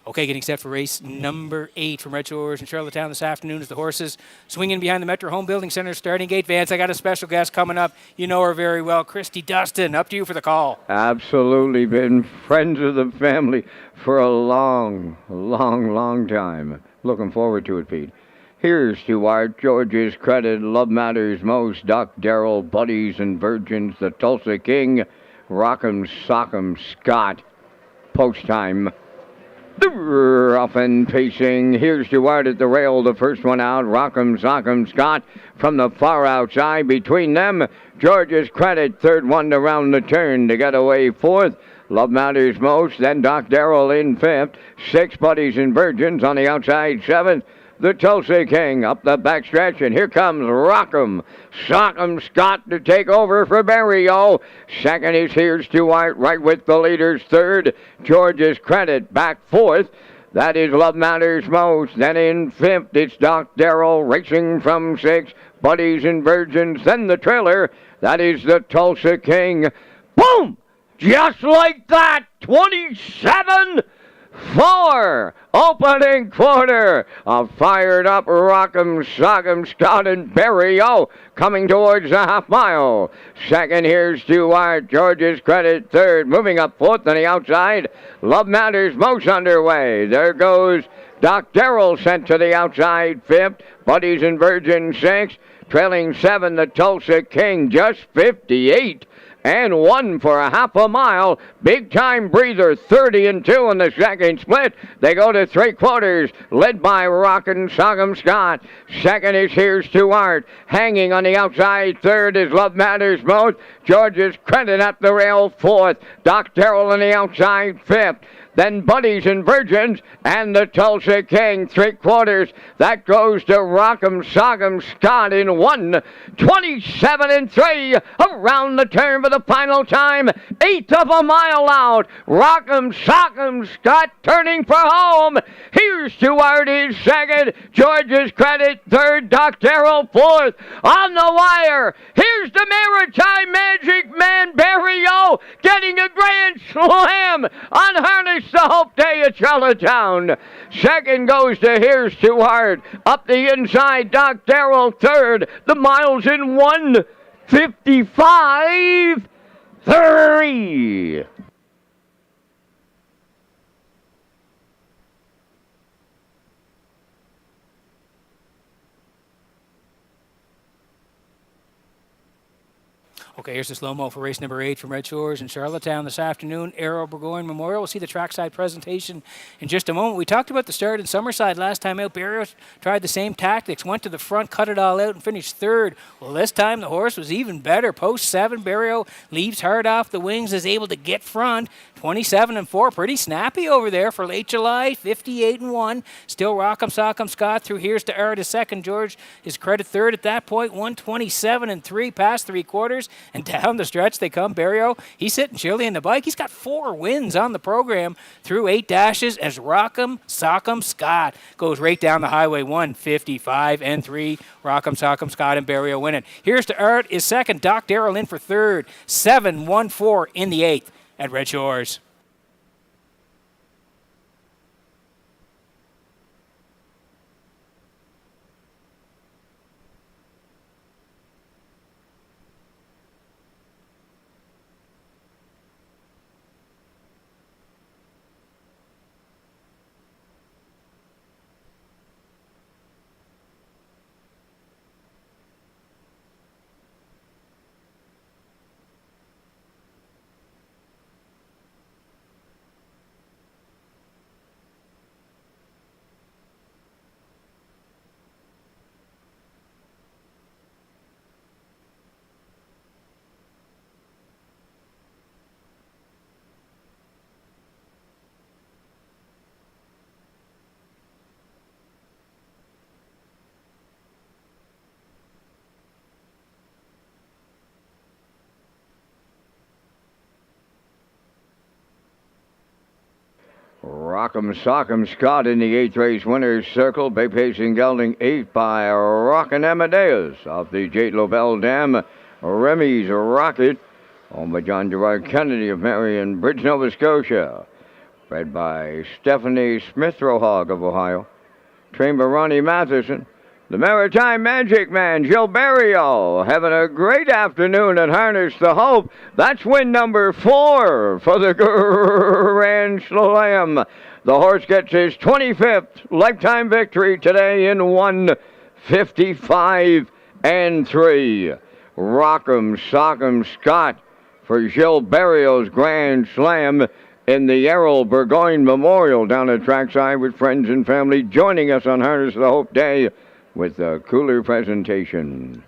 Okay, getting set for race number 8 from Redshores in Charlottetown this afternoon as the horses swinging behind the Metro Home Building Center starting gate. Vance, I got a special guest coming up. You know her very well, Christy Dustin. Up to you for the call. Absolutely. Been friends of the family for a long time. Looking forward to it, Pete. Here's to Art George's credit, Love Matters Most, Doc Darrell, Buddies and Virgins, the Tulsa King, Rock'em Sock'em Scott. Post time. The rough and pacing. Here's to Art at the rail, the first one out. Rock'em Sock'em Scott from the far outside. Between them, George's credit, third one to round the turn to get away fourth. Love Matters Most, then Doc Darrell in fifth. 6 Buddies and Virgins on the outside, seventh. The Tulsa King up the backstretch, and here comes Rock'em Sock'em Scott to take over for Barrio. Second is Here's to Art, right with the leaders. Third, George's credit, back fourth. That is Love Matters Most. Then in fifth, it's Doc Darrell racing from 6, Buddies and Virgins. Then the trailer, that is the Tulsa King. Boom! Just like that, 27-4, opening quarter. A fired up Rock'em Sock'em Scott and Barrio coming towards the half mile. Second, Here's to Art, George's credit. Third, moving up fourth on the outside. Love Matters Most underway. There goes Doc Darrell sent to the outside. Fifth, Buddies and Virgins 6. Trailing 7, the Tulsa King, just 58. And 1 for a half a mile. Big time breather, 30-2 in the second split. They go to 3/4, led by Rock'em Sock'em Scott. Second is Here's to Art. Hanging on the outside. Third is Love Matters Most. George's credit at the rail. Fourth, Doc Darrell on the outside. Fifth. Then Buddies and Virgins and the Tulsa King, 3/4. That goes to Rock'em Sock'em Scott in 1:27-3 around the turn for the final time. 1/8 of a mile out. Rock'em Sock'em Scott turning for home. Here's to Art is second. George's credit third. Doc Darrell fourth. On the wire, here's the Maritime Magic Man Barrio getting a grand slam on harness the Hope Day at Charlottetown. Second goes to Here's to Art. Up the inside, Doc Darrell third. The miles in 1:55.3. Okay, here's the slow-mo for race number 8 from Redshores in Charlottetown this afternoon. Arrow Burgoyne Memorial. We'll see the trackside presentation in just a moment. We talked about the start in Summerside last time out. Barrio tried the same tactics, went to the front, cut it all out, and finished third. Well, this time the horse was even better. Post 7, Barrio leaves hard off the wings, is able to get front. 27-4, pretty snappy over there for late July. 58-1. Still Rock'em Sock'em Scott through Here's to Art, his second. George, his credit third at that point. 1:27-3, past 3/4. And down the stretch they come. Barrio, he's sitting chilly in the bike. He's got 4 wins on the program through 8 dashes as Rock'em Sock'em Scott goes right down the highway. 1:55-3. Rock'em Sock'em Scott and Barrio winning. Here's to Art is second. Doc Darrell in for third. 7-1-4 in the 8th at Redshores. Rock'em Sock'em Scott in the 8th race winner's circle. Bay Pacing gelding 8 by Rockin' Amadeus off the J. Lobel Dam. Remy's Rocket owned by John Gerard Kennedy of Marion Bridge, Nova Scotia. bred by Stephanie Smith-Rohog of Ohio, trained by Ronnie Matheson. The Maritime Magic Man, Gilberto, having a great afternoon at Harness the Hope. That's win number 4 for the Grand Slam. The horse gets his 25th lifetime victory today in 1:55 and 3. Rock'em Sock'em Scott for Gilberto's Grand Slam in the Errol Burgoyne Memorial down at trackside with friends and family joining us on Harness the Hope Day with a cooler presentation.